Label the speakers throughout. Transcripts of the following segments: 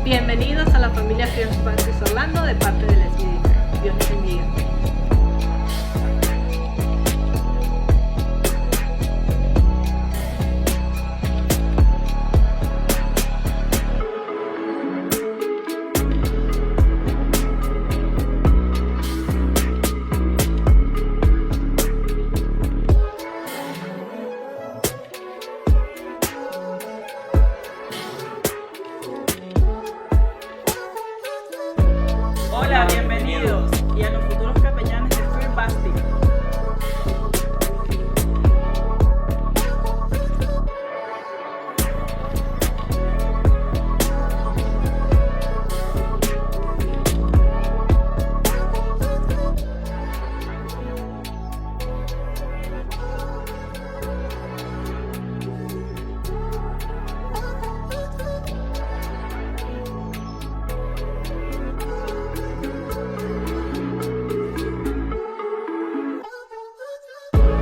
Speaker 1: Bienvenidos a la familia First Baptist Orlando de parte de Les Ministry. Dios les bendiga.
Speaker 2: Hola, bienvenidos y a los futuros capellanes de First Baptist.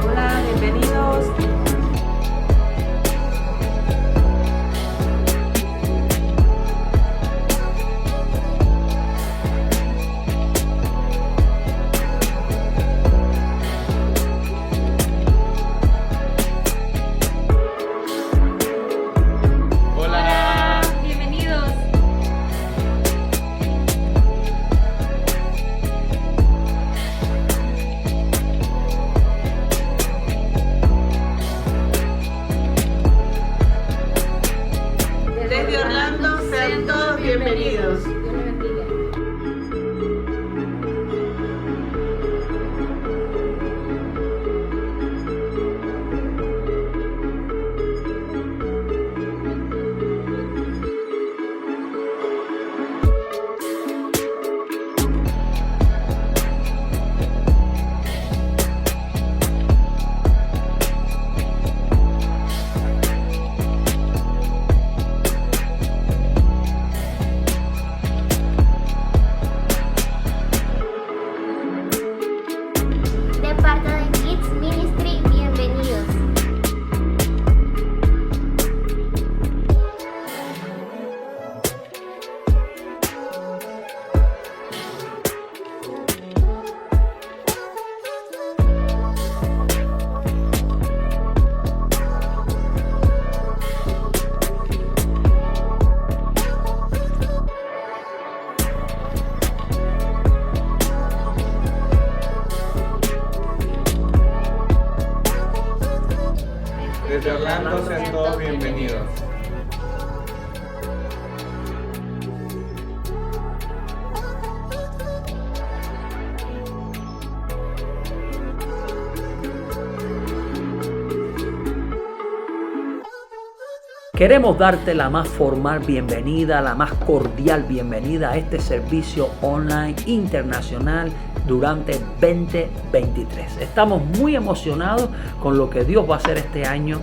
Speaker 1: Hola, bienvenidos.
Speaker 3: Hola.
Speaker 1: Bienvenidos. Desde Orlando, sean todos bienvenidos. Dios les bendiga.
Speaker 4: De parte de Kids Ministry, bienvenidos.
Speaker 3: Desde Orlando sean todos bienvenidos.
Speaker 5: Queremos darte la más formal bienvenida, la más cordial bienvenida a este servicio online internacional durante 2023. Estamos muy emocionados con lo que Dios va a hacer este año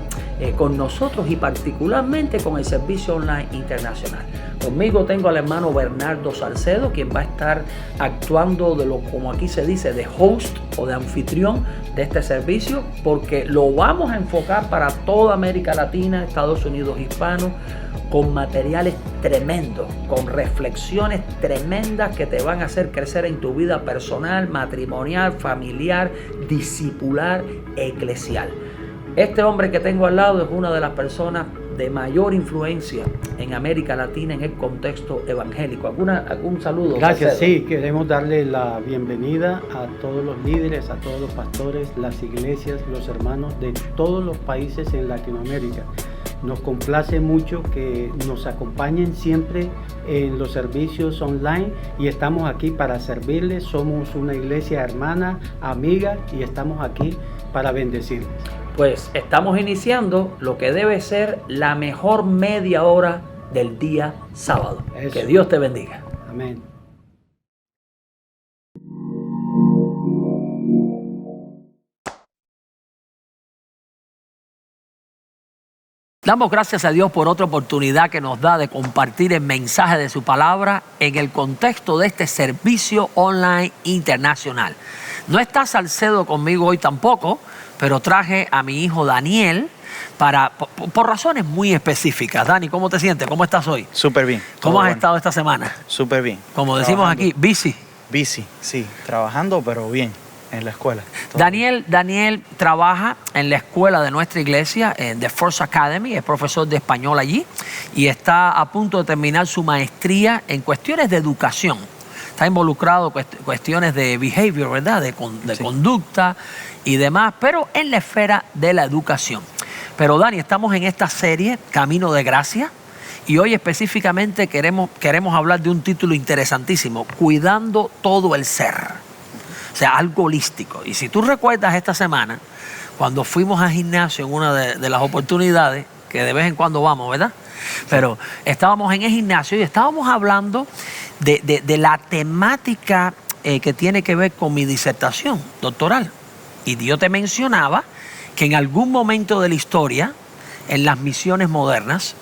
Speaker 5: con nosotros y particularmente con el servicio online internacional. Conmigo tengo al hermano Bernardo Salcedo, quien va a estar actuando de lo, como aquí se dice, de host o de anfitrión de este servicio, porque lo vamos a enfocar para toda América Latina, Estados Unidos hispano, con materiales tremendos, con reflexiones tremendas que te van a hacer crecer en tu vida personal, matrimonial, familiar, discipular, eclesial. Este hombre que tengo al lado es una de las personas de mayor influencia en América Latina en el contexto evangélico. ¿Algún saludo?
Speaker 6: Gracias,
Speaker 5: Salcedo?
Speaker 6: sí, queremos darle la bienvenida a todos los líderes, a todos los pastores, las iglesias, los hermanos de todos los países en Latinoamérica. Nos complace mucho que nos acompañen siempre en los servicios online y estamos aquí para servirles. Somos una iglesia hermana, amiga y estamos aquí para bendecirles.
Speaker 5: Pues estamos iniciando lo que debe ser la mejor media hora del día sábado.
Speaker 6: Eso.
Speaker 5: Que Dios te bendiga.
Speaker 6: Amén.
Speaker 5: Damos gracias a Dios por otra oportunidad que nos da de compartir el mensaje de su palabra en el contexto de este servicio online internacional. No está Salcedo conmigo hoy tampoco, pero traje a mi hijo Daniel por razones muy específicas. Dani, ¿cómo te sientes? ¿Cómo estás hoy?
Speaker 7: Súper bien.
Speaker 5: ¿Cómo has estado esta semana?
Speaker 7: Súper bien.
Speaker 5: Como decimos aquí, busy.
Speaker 7: Busy, sí. Trabajando, pero bien, en la escuela.
Speaker 5: Daniel trabaja en la escuela de nuestra iglesia, en The First Academy, es profesor de español allí y está a punto de terminar su maestría en cuestiones de educación. Está involucrado en cuestiones de behavior, ¿verdad? De conducta y demás, pero en la esfera de la educación. Pero Dani, estamos en esta serie, Camino de Gracia, y hoy específicamente queremos hablar de un título interesantísimo, Cuidando todo el ser. O sea, algo holístico. Y si tú recuerdas esta semana, cuando fuimos al gimnasio en una de las oportunidades, que de vez en cuando vamos, ¿verdad? Pero estábamos en el gimnasio y estábamos hablando de la temática que tiene que ver con mi disertación doctoral. Y yo te mencionaba que en algún momento de la historia, en las misiones modernas,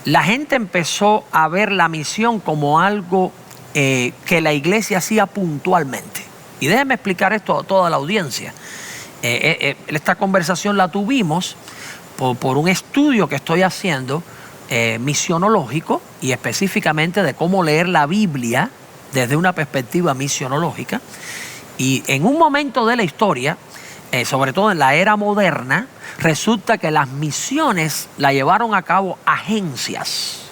Speaker 5: la gente empezó a ver la misión como algo que la iglesia hacía puntualmente. Y déjame explicar esto a toda la audiencia. Esta conversación la tuvimos por un estudio que estoy haciendo misionológico y específicamente de cómo leer la Biblia desde una perspectiva misionológica. Y en un momento de la historia, sobre todo en la era moderna, resulta que las misiones la llevaron a cabo agencias,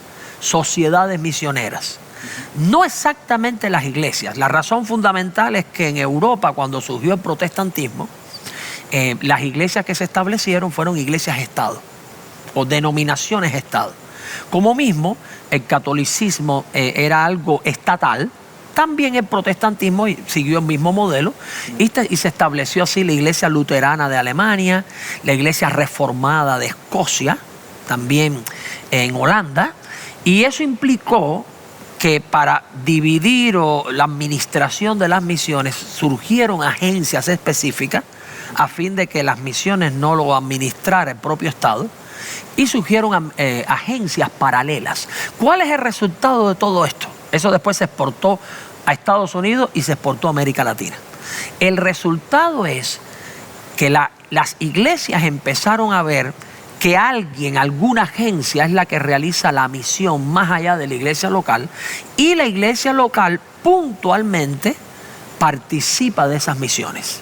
Speaker 5: sociedades misioneras. No exactamente las iglesias. La razón fundamental es que en Europa, cuando surgió el protestantismo, las iglesias que se establecieron fueron iglesias-estado o denominaciones-estado. Como mismo, el catolicismo era algo estatal, también el protestantismo siguió el mismo modelo y se estableció así la iglesia luterana de Alemania, la iglesia reformada de Escocia, también en Holanda, y eso implicó que para dividir la administración de las misiones surgieron agencias específicas a fin de que las misiones no lo administrara el propio Estado y surgieron agencias paralelas. ¿Cuál es el resultado de todo esto? Eso después se exportó a Estados Unidos y se exportó a América Latina. El resultado es que las iglesias empezaron a ver que alguna agencia es la que realiza la misión más allá de la iglesia local y la iglesia local puntualmente participa de esas misiones.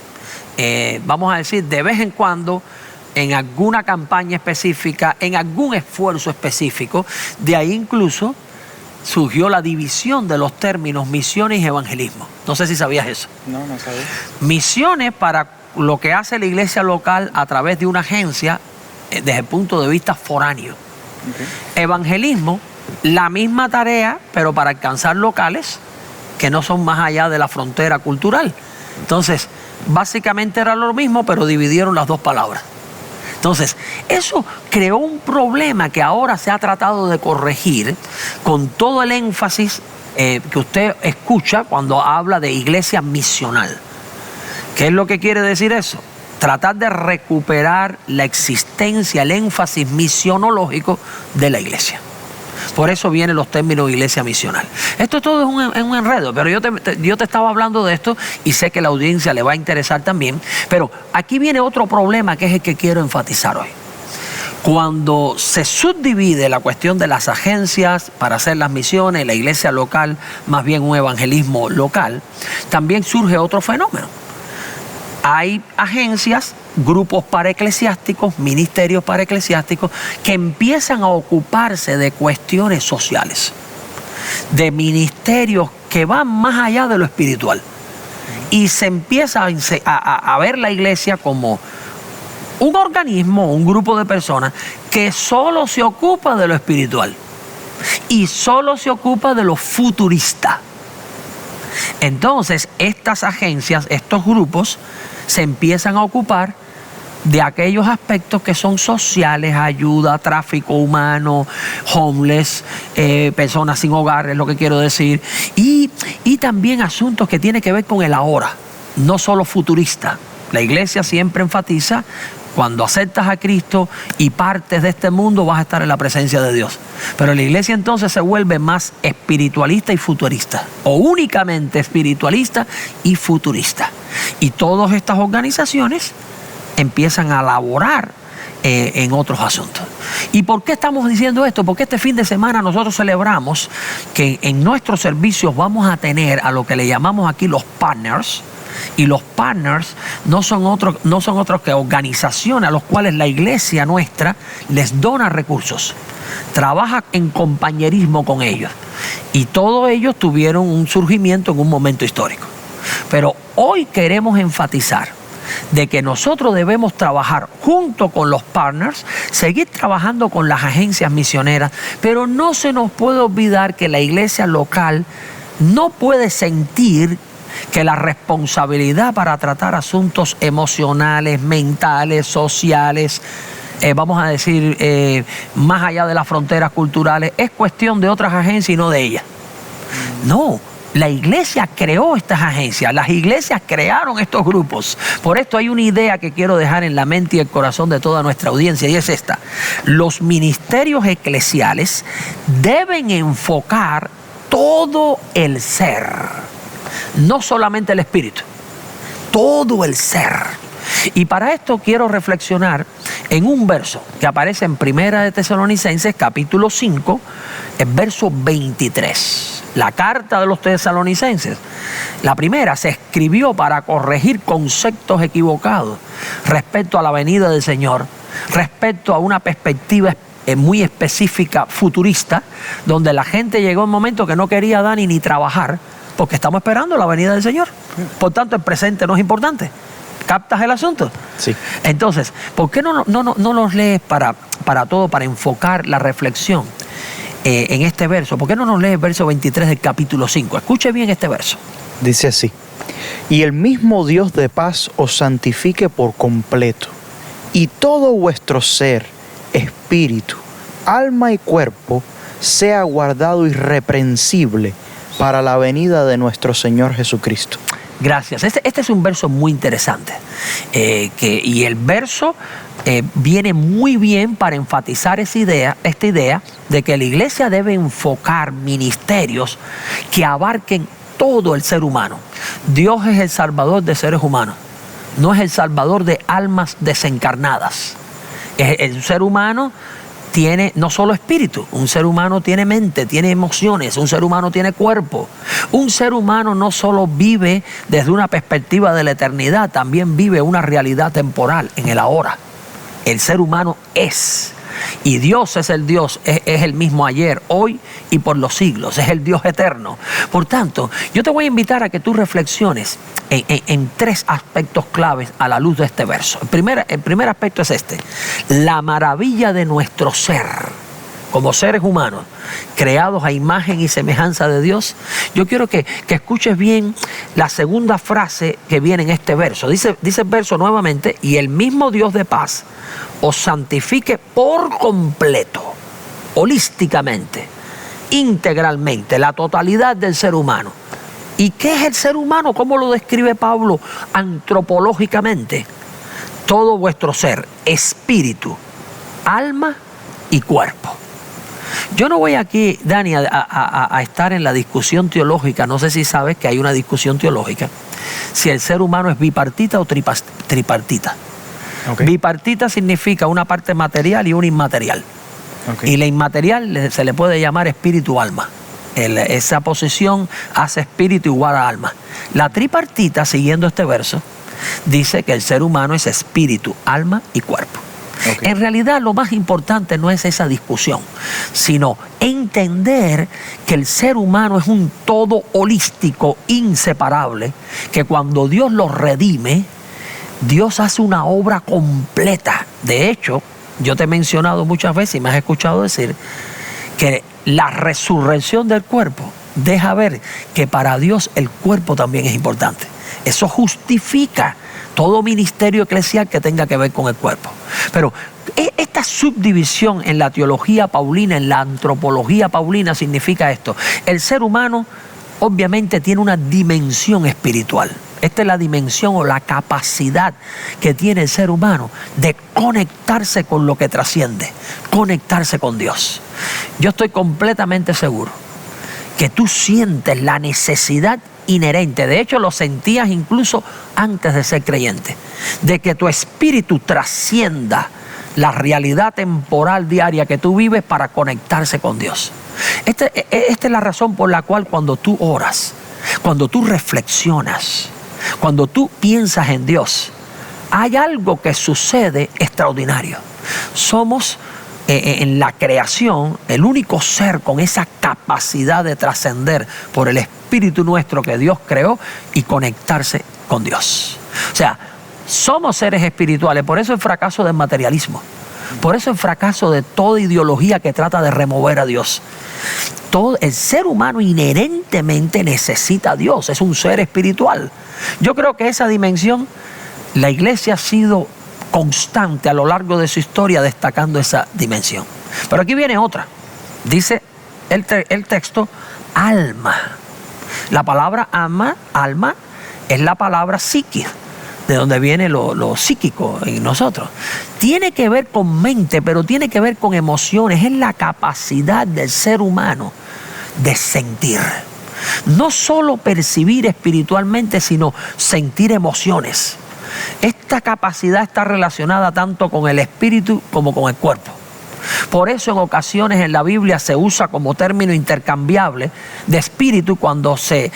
Speaker 5: Vamos a decir, de vez en cuando, en alguna campaña específica, en algún esfuerzo específico, de ahí incluso surgió la división de los términos misiones y evangelismo. No sé si sabías eso.
Speaker 7: No sabía.
Speaker 5: Misiones para lo que hace la iglesia local a través de una agencia desde el punto de vista foráneo. Okay. Evangelismo, la misma tarea, pero para alcanzar locales que no son más allá de la frontera cultural. Entonces, básicamente era lo mismo, pero dividieron las dos palabras. Entonces, eso creó un problema que ahora se ha tratado de corregir con todo el énfasis que usted escucha cuando habla de iglesia misional. ¿Qué es lo que quiere decir eso? Tratar de recuperar la existencia, el énfasis misionológico de la iglesia. Por eso vienen los términos iglesia misional. Esto todo es un enredo, pero yo te estaba hablando de esto y sé que la audiencia le va a interesar también. Pero aquí viene otro problema que es el que quiero enfatizar hoy. Cuando se subdivide la cuestión de las agencias para hacer las misiones, la iglesia local, más bien un evangelismo local, también surge otro fenómeno. Hay agencias, grupos paraeclesiásticos, ministerios paraeclesiásticos que empiezan a ocuparse de cuestiones sociales, de ministerios que van más allá de lo espiritual. Y se empieza a ver la iglesia como un organismo, un grupo de personas que solo se ocupa de lo espiritual y solo se ocupa de lo futurista. Entonces, estas agencias, estos grupos, se empiezan a ocupar de aquellos aspectos que son sociales, ayuda, tráfico humano, homeless, personas sin hogar, es lo que quiero decir, y también asuntos que tienen que ver con el ahora, no solo futurista. La iglesia siempre enfatiza, cuando aceptas a Cristo y partes de este mundo, vas a estar en la presencia de Dios. Pero la iglesia entonces se vuelve más espiritualista y futurista, o únicamente espiritualista y futurista. Y todas estas organizaciones empiezan a elaborar en otros asuntos. ¿Y por qué estamos diciendo esto? Porque este fin de semana nosotros celebramos que en nuestros servicios vamos a tener a lo que le llamamos aquí los partners. Y los partners no son otros que organizaciones a los cuales la iglesia nuestra les dona recursos. Trabaja en compañerismo con ellos. Y todos ellos tuvieron un surgimiento en un momento histórico. Pero hoy queremos enfatizar de que nosotros debemos trabajar junto con los partners, seguir trabajando con las agencias misioneras, pero no se nos puede olvidar que la iglesia local no puede sentir que la responsabilidad para tratar asuntos emocionales, mentales, sociales, vamos a decir, más allá de las fronteras culturales, es cuestión de otras agencias y no de ellas. No. La iglesia creó estas agencias, las iglesias crearon estos grupos. Por esto hay una idea que quiero dejar en la mente y el corazón de toda nuestra audiencia, y es esta: los ministerios eclesiales deben enfocar todo el ser, no solamente el espíritu, todo el ser. Y para esto quiero reflexionar en un verso que aparece en Primera de Tesalonicenses, capítulo 5, el verso 23. La carta de los tesalonicenses, la primera, se escribió para corregir conceptos equivocados respecto a la venida del Señor, respecto a una perspectiva muy específica, futurista, donde la gente llegó a un momento que no quería dar ni trabajar, porque estamos esperando la venida del Señor. Por tanto, el presente no es importante. ¿Captas el asunto?
Speaker 7: Sí.
Speaker 5: Entonces, ¿por qué no los lees para enfocar la reflexión en este verso? ¿Por qué no nos lees el verso 23 del capítulo 5? Escuche bien este verso.
Speaker 7: Dice así: y el mismo Dios de paz os santifique por completo, y todo vuestro ser, espíritu, alma y cuerpo sea guardado irreprensible para la venida de nuestro Señor Jesucristo.
Speaker 5: Gracias. Este es un verso muy interesante. Y el verso viene muy bien para enfatizar esta idea de que la iglesia debe enfocar ministerios que abarquen todo el ser humano. Dios es el salvador de seres humanos, no es el salvador de almas desencarnadas. El ser humano tiene no solo espíritu, un ser humano tiene mente, tiene emociones, un ser humano tiene cuerpo. Un ser humano no solo vive desde una perspectiva de la eternidad, también vive una realidad temporal en el ahora. El ser humano es. Y Dios es el Dios, es el mismo ayer, hoy y por los siglos, es el Dios eterno. Por tanto, yo te voy a invitar a que tú reflexiones en tres aspectos claves a la luz de este verso. El primer aspecto es este: la maravilla de nuestro ser, como seres humanos, creados a imagen y semejanza de Dios. Yo quiero que escuches bien la segunda frase que viene en este verso. Dice el verso nuevamente: y el mismo Dios de paz os santifique por completo, holísticamente, integralmente, la totalidad del ser humano. ¿Y qué es el ser humano? ¿Cómo lo describe Pablo antropológicamente? Todo vuestro ser, espíritu, alma y cuerpo. Yo no voy aquí, Dani, a estar en la discusión teológica. No sé si sabes que hay una discusión teológica si el ser humano es bipartita o tripartita. Okay. Bipartita significa una parte material y una inmaterial. Okay. Y la inmaterial se le puede llamar espíritu-alma. Esa posición hace espíritu igual a alma. La tripartita, siguiendo este verso, dice que el ser humano es espíritu, alma y cuerpo. Okay. En realidad lo más importante no es esa discusión, sino entender que el ser humano es un todo holístico, inseparable, que cuando Dios lo redime, Dios hace una obra completa. De hecho, yo te he mencionado muchas veces y me has escuchado decir que la resurrección del cuerpo deja ver que para Dios el cuerpo también es importante. Eso justifica todo ministerio eclesial que tenga que ver con el cuerpo. Pero esta subdivisión en la teología paulina, en la antropología paulina, significa esto: el ser humano obviamente tiene una dimensión espiritual. Esta es la dimensión o la capacidad que tiene el ser humano de conectarse con lo que trasciende, conectarse con Dios. Yo estoy completamente seguro que tú sientes la necesidad inherente, de hecho lo sentías incluso antes de ser creyente, de que tu espíritu trascienda la realidad temporal diaria que tú vives para conectarse con Dios. Esta es la razón por la cual cuando tú oras, cuando tú reflexionas, cuando tú piensas en Dios, hay algo que sucede extraordinario. Somos en la creación el único ser con esa capacidad de trascender por el Espíritu nuestro que Dios creó y conectarse con Dios. O sea, somos seres espirituales, por eso el fracaso del materialismo, por eso el fracaso de toda ideología que trata de remover a Dios. Todo el ser humano inherentemente necesita a Dios, es un ser espiritual. Yo creo que esa dimensión, la iglesia ha sido constante a lo largo de su historia destacando esa dimensión. Pero aquí viene otra. Dice el texto, alma. La palabra alma es la palabra psique, de donde viene lo psíquico en nosotros. Tiene que ver con mente, pero tiene que ver con emociones. Es la capacidad del ser humano de sentir. No solo percibir espiritualmente, sino sentir emociones. Esta capacidad está relacionada tanto con el espíritu como con el cuerpo. Por eso en ocasiones en la Biblia se usa como término intercambiable de espíritu cuando se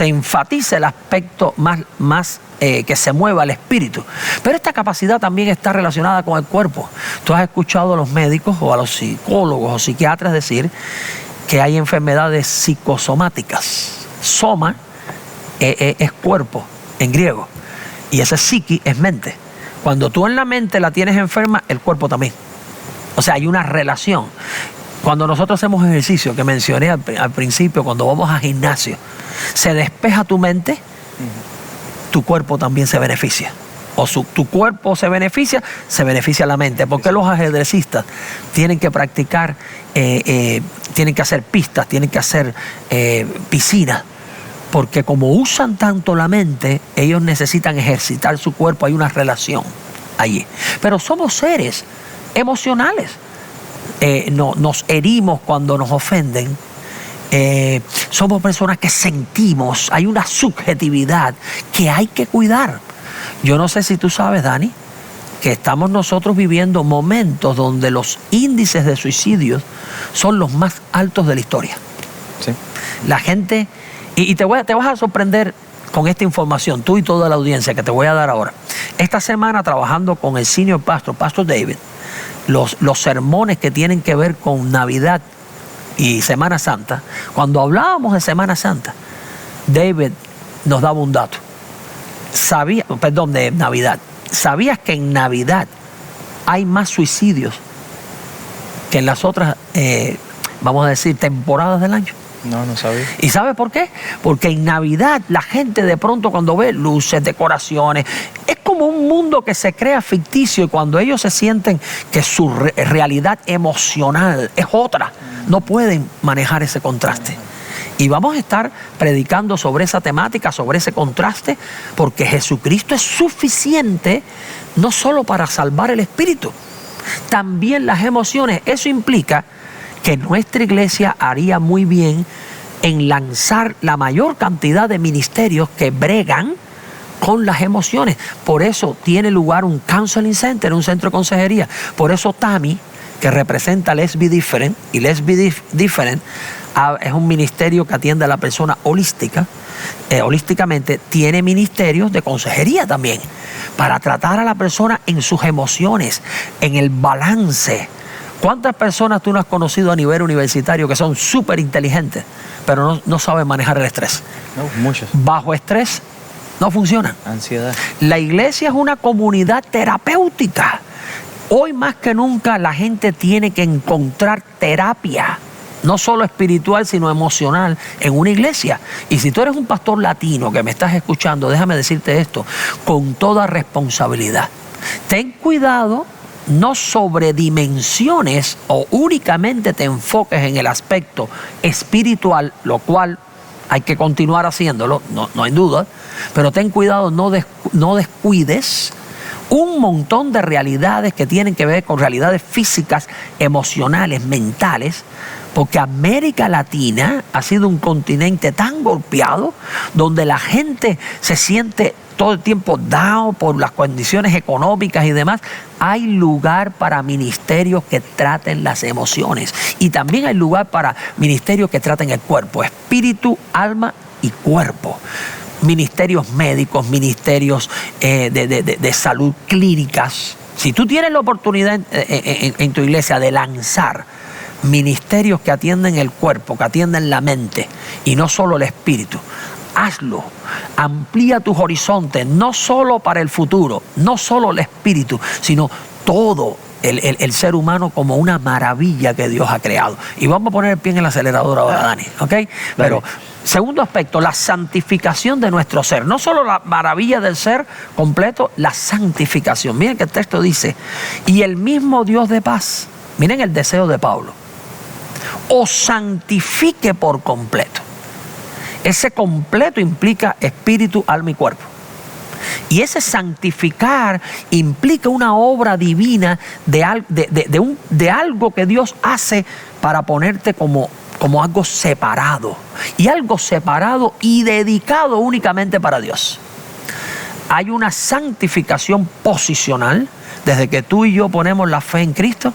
Speaker 5: enfatiza el aspecto más que se mueva el espíritu. Pero esta capacidad también está relacionada con el cuerpo. Tú has escuchado a los médicos o a los psicólogos o psiquiatras decir que hay enfermedades psicosomáticas. Soma es cuerpo en griego y ese psique es mente. Cuando tú en la mente la tienes enferma, el cuerpo también. O sea, hay una relación. Cuando nosotros hacemos ejercicio, que mencioné al principio, cuando vamos al gimnasio, se despeja tu mente, tu cuerpo también se beneficia. O tu cuerpo se beneficia la mente. Porque los ajedrecistas tienen que practicar, tienen que hacer pistas, tienen que hacer piscinas. Porque como usan tanto la mente, ellos necesitan ejercitar su cuerpo. Hay una relación allí. Pero somos seres emocionales. Nos herimos cuando nos ofenden. Somos personas que sentimos. Hay una subjetividad que hay que cuidar. Yo no sé si tú sabes, Dani, que estamos nosotros viviendo momentos donde los índices de suicidios son los más altos de la historia.
Speaker 7: Sí.
Speaker 5: La gente, y te vas a sorprender con esta información, tú y toda la audiencia que te voy a dar ahora. Esta semana trabajando con el senior pastor, Pastor David, los sermones que tienen que ver con Navidad y Semana Santa, cuando hablábamos de Semana Santa, David nos daba un dato. De Navidad. ¿Sabías que en Navidad hay más suicidios que en las otras, vamos a decir, temporadas del año?
Speaker 7: No sabía.
Speaker 5: ¿Y sabes por qué? Porque en Navidad la gente de pronto cuando ve luces, decoraciones, es como un mundo que se crea ficticio y cuando ellos se sienten que su realidad emocional es otra, no pueden manejar ese contraste. Y vamos a estar predicando sobre esa temática, sobre ese contraste, porque Jesucristo es suficiente no solo para salvar el espíritu, también las emociones. Eso implica que nuestra iglesia haría muy bien en lanzar la mayor cantidad de ministerios que bregan con las emociones. Por eso tiene lugar un counseling center, un centro de consejería. Por eso TAMI, que representa Let's Be Different, y Let's Be Different es un ministerio que atiende a la persona holísticamente, tiene ministerios de consejería también, para tratar a la persona en sus emociones, en el balance. ¿Cuántas personas tú no has conocido a nivel universitario que son súper inteligentes, pero no saben manejar el estrés?
Speaker 7: No, muchos.
Speaker 5: Bajo estrés no funcionan.
Speaker 7: Ansiedad.
Speaker 5: La iglesia es una comunidad terapéutica. Hoy más que nunca la gente tiene que encontrar terapia, no solo espiritual, sino emocional, en una iglesia. Y si tú eres un pastor latino que me estás escuchando, déjame decirte esto con toda responsabilidad. Ten cuidado, no sobredimensiones o únicamente te enfoques en el aspecto espiritual, lo cual hay que continuar haciéndolo, no hay duda, pero ten cuidado, no descuides un montón de realidades que tienen que ver con realidades físicas, emocionales, mentales, porque América Latina ha sido un continente tan golpeado donde la gente se siente todo el tiempo down por las condiciones económicas y demás, hay lugar para ministerios que traten las emociones. Y también hay lugar para ministerios que traten el cuerpo, espíritu, alma y cuerpo. Ministerios médicos, ministerios de salud, clínicas. Si tú tienes la oportunidad en tu iglesia de lanzar ministerios que atienden el cuerpo, que atienden la mente y no solo el espíritu, hazlo. Amplía tus horizontes, no solo para el futuro, no solo el espíritu, sino todo el ser humano como una maravilla que Dios ha creado. Y vamos a poner el pie en el acelerador ahora, Dani, ¿ok? Pero segundo aspecto, la santificación de nuestro ser. No solo la maravilla del ser completo, la santificación. Miren que el texto dice, y el mismo Dios de paz, miren el deseo de Pablo, os santifique por completo. Ese completo implica espíritu, alma y cuerpo. Y ese santificar implica una obra divina de algo que Dios hace para ponerte como algo separado. Y algo separado y dedicado únicamente para Dios. Hay una santificación posicional. Desde que tú y yo ponemos la fe en Cristo,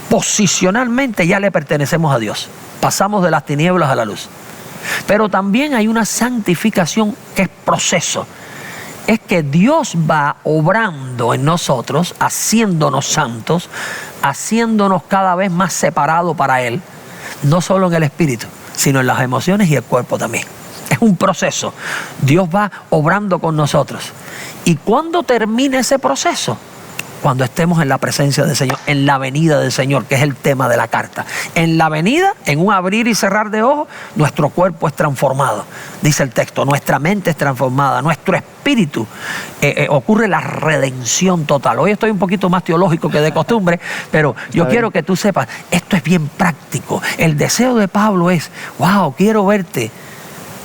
Speaker 5: posicionalmente ya le pertenecemos a Dios. Pasamos de las tinieblas a la luz. Pero también hay una santificación que es proceso. Es que Dios va obrando en nosotros, haciéndonos santos, haciéndonos cada vez más separados para Él, no solo en el espíritu, sino en las emociones y el cuerpo también. Es un proceso. Dios va obrando con nosotros. ¿Y cuándo termina ese proceso? Cuando estemos en la presencia del Señor, en la venida del Señor, que es el tema de la carta. En la venida, en un abrir y cerrar de ojos, nuestro cuerpo es transformado. Dice el texto, nuestra mente es transformada, nuestro espíritu, ocurre la redención total. Hoy estoy un poquito más teológico que de costumbre, pero yo quiero que tú sepas, esto es bien práctico. El deseo de Pablo es, wow, quiero verte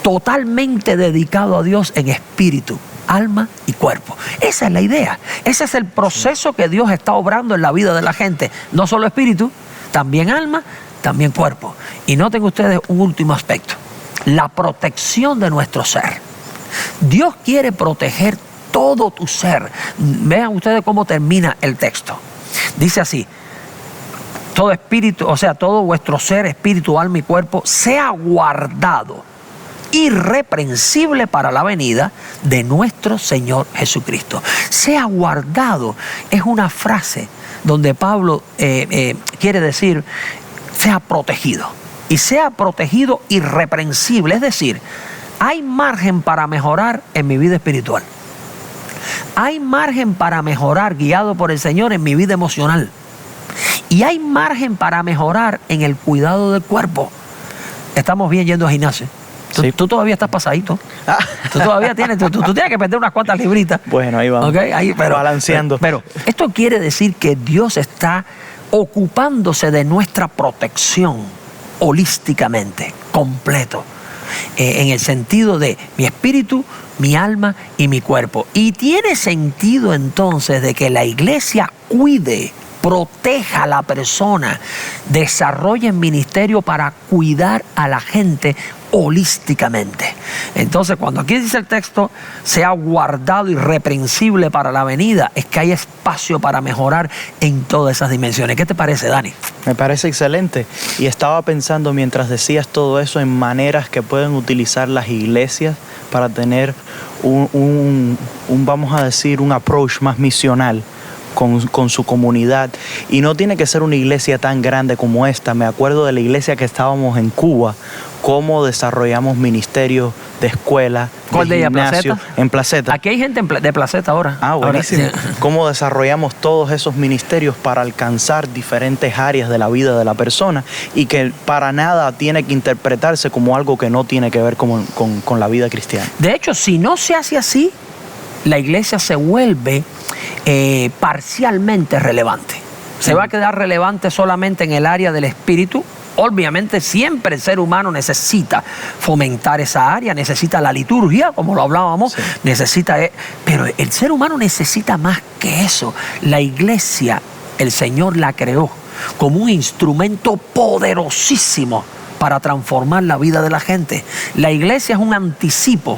Speaker 5: totalmente dedicado a Dios en espíritu, alma y cuerpo. Esa es la idea. Ese es el proceso que Dios está obrando en la vida de la gente. No solo espíritu, también alma, también cuerpo. Y noten ustedes un último aspecto. La protección de nuestro ser. Dios quiere proteger todo tu ser. Vean ustedes cómo termina el texto. Dice así, todo espíritu, o sea, todo vuestro ser, espíritu, alma y cuerpo, sea guardado irreprensible para la venida de nuestro Señor Jesucristo. Sea guardado es una frase donde Pablo quiere decir sea protegido. Y sea protegido irreprensible, es decir, hay margen para mejorar en mi vida espiritual. Hay margen para mejorar guiado por el Señor en mi vida emocional. Y hay margen para mejorar en el cuidado del cuerpo. Estamos bien yendo al gimnasio. Tú todavía estás pasadito. Tú todavía tienes, tú tienes que perder unas cuantas libritas.
Speaker 7: Bueno, ahí vamos.
Speaker 5: Okay, ahí,
Speaker 7: balanceando.
Speaker 5: Pero esto quiere decir que Dios está ocupándose de nuestra protección holísticamente, completo. En el sentido de mi espíritu, mi alma y mi cuerpo. Y tiene sentido entonces de que la iglesia cuide, proteja a la persona, desarrolle el ministerio para cuidar a la gente holísticamente. Entonces, cuando aquí dice el texto, sea guardado irreprensible para la venida, es que hay espacio para mejorar en todas esas dimensiones. ¿Qué te parece, Dani?
Speaker 7: Me parece excelente. Y estaba pensando mientras decías todo eso en maneras que pueden utilizar las iglesias para tener vamos a decir, un approach más misional con su comunidad. Y no tiene que ser una iglesia tan grande como esta. Me acuerdo de la iglesia que estábamos en Cuba, cómo desarrollamos ministerios de escuela, de gimnasio.
Speaker 5: ¿Placeta?
Speaker 7: En Placeta.
Speaker 5: Aquí hay gente de Placeta ahora.
Speaker 7: Ah, buenísimo.
Speaker 5: Ahora, sí.
Speaker 7: Cómo desarrollamos todos esos ministerios para alcanzar diferentes áreas de la vida de la persona y que para nada tiene que interpretarse como algo que no tiene que ver con la vida cristiana.
Speaker 5: De hecho, si no se hace así, la iglesia se vuelve parcialmente relevante. Se va a quedar relevante solamente en el área del espíritu. Obviamente siempre el ser humano necesita fomentar esa área, necesita la liturgia, como lo hablábamos, sí. Pero el ser humano necesita más que eso. La iglesia, el Señor la creó como un instrumento poderosísimo para transformar la vida de la gente. La iglesia es un anticipo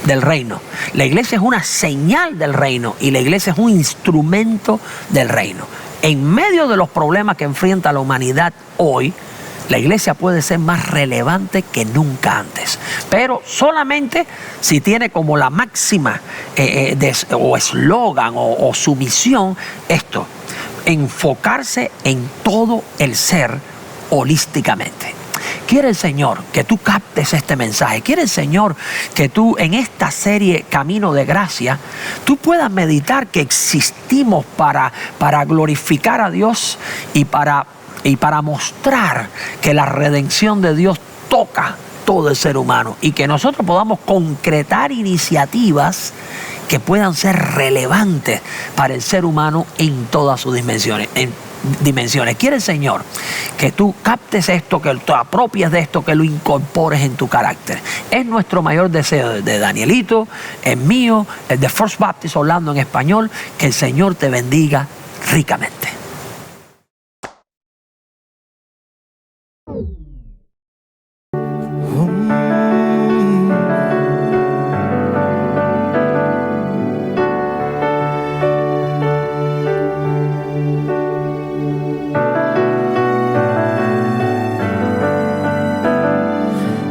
Speaker 5: del reino. La iglesia es una señal del reino y la iglesia es un instrumento del reino. En medio de los problemas que enfrenta la humanidad hoy, la iglesia puede ser más relevante que nunca antes, pero solamente si tiene como la máxima o eslogan o su misión esto: enfocarse en todo el ser holísticamente. Quiere el Señor que tú captes este mensaje. Quiere el Señor que tú en esta serie Camino de Gracia, tú puedas meditar que existimos para glorificar a Dios y para mostrar que la redención de Dios toca todo el ser humano y que nosotros podamos concretar iniciativas que puedan ser relevantes para el ser humano en todas sus dimensiones. Quiere el Señor que tú captes esto, que te apropies de esto, que lo incorpores en tu carácter. Es nuestro mayor deseo de Danielito, es mío, es de First Baptist Orlando en español. Que el Señor te bendiga ricamente.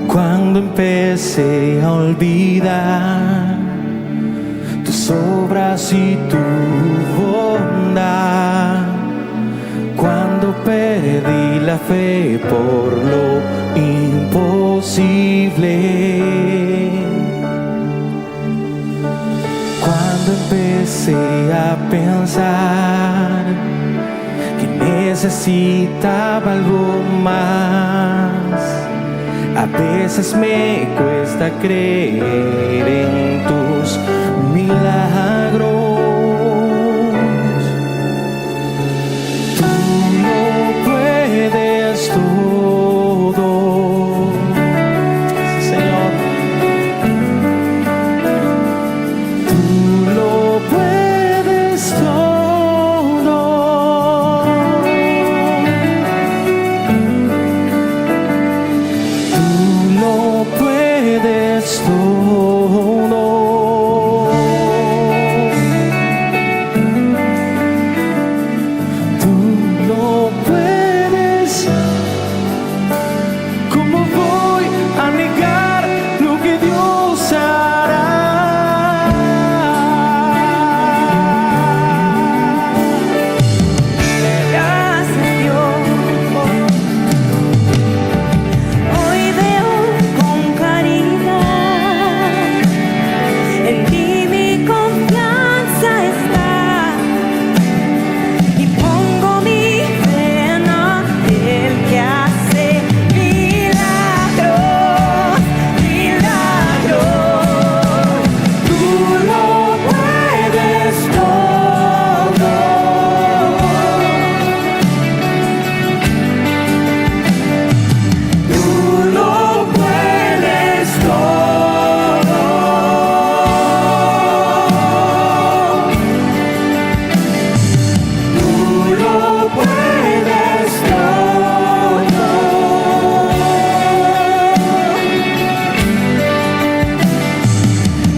Speaker 3: Cuando empecé a olvidar tus obras y tu bondad, cuando perdí la fe por lo imposible, cuando empecé a pensar que necesitaba algo más. A veces me cuesta creer en tus milagros. Tú lo puedes todo, Señor. Tú lo puedes todo. Puedes todo. Tú lo puedes. ¿Cómo voy a negar lo que Dios hará?
Speaker 2: Gracias, Dios. Hoy veo con claridad, en ti mi confianza está, y pongo mi fe en aquel que hace milagros, milagros. Tú lo puedes todo. Tú lo puedes todo. Tú lo puedes todo.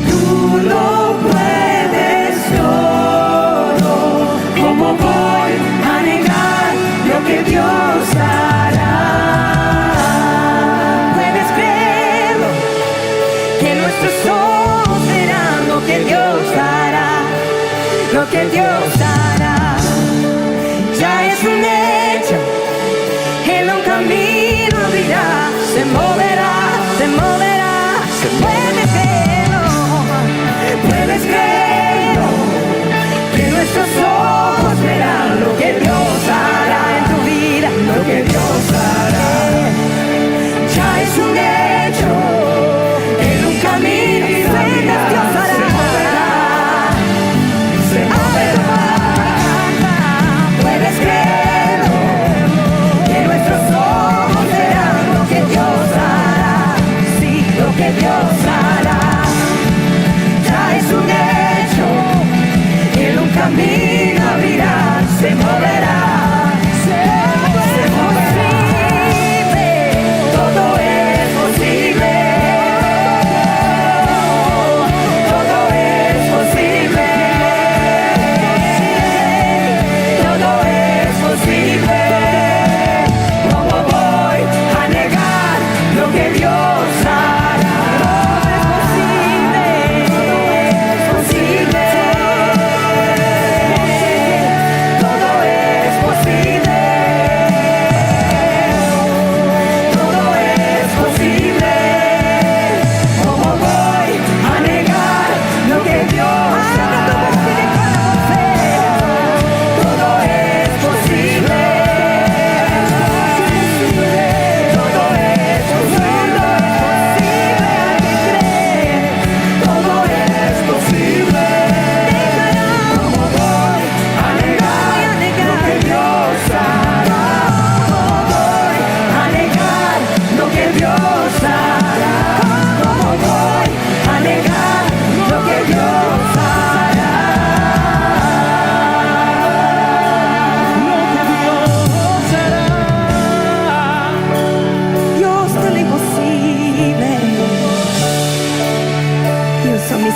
Speaker 2: Tú lo puedes todo. ¿Cómo voy a negar lo que Dios hará? Puedes creerlo, que nuestros ojos verán lo que Dios hará, lo que Dios hará. Ya es un hecho, Él un camino abrirá, se moverá, se moverá, se puede creerlo, puedes creerlo, que nuestros ojos verán lo que Dios hará en tu vida, lo que Dios hará. Ya es un hecho, en un camino abrirá, Dios hará, se moverá, se moverá.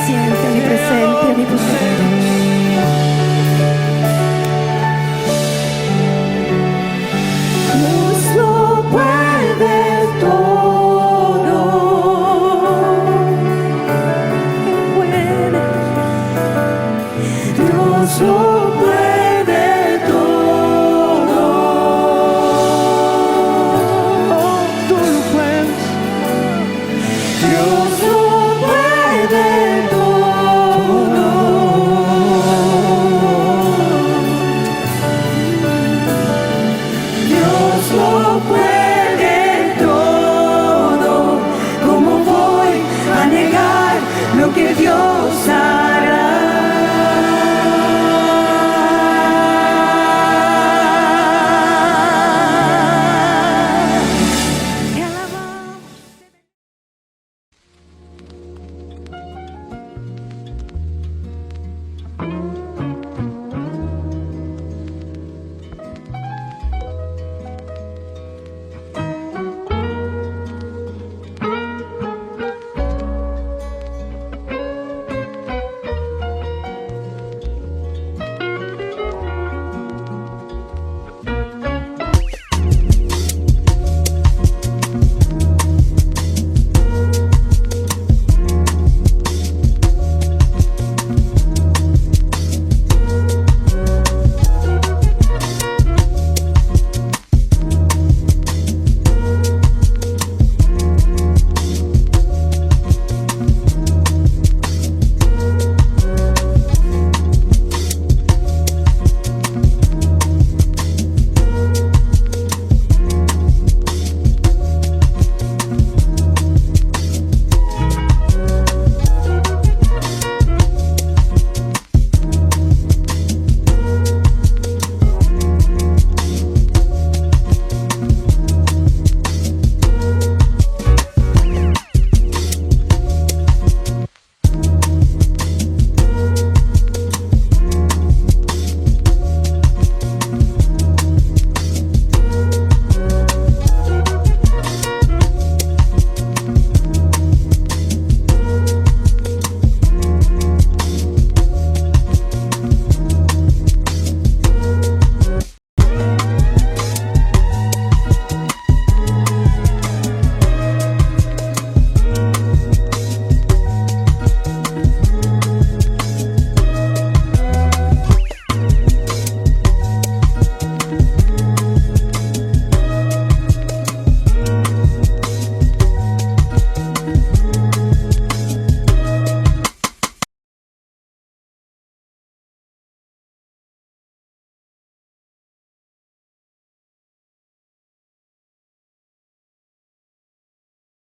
Speaker 2: omnisciente, omnipresente, omnipotente. Dios lo puede todo. Dios lo puede todo. Oh, tú lo puedes. Dios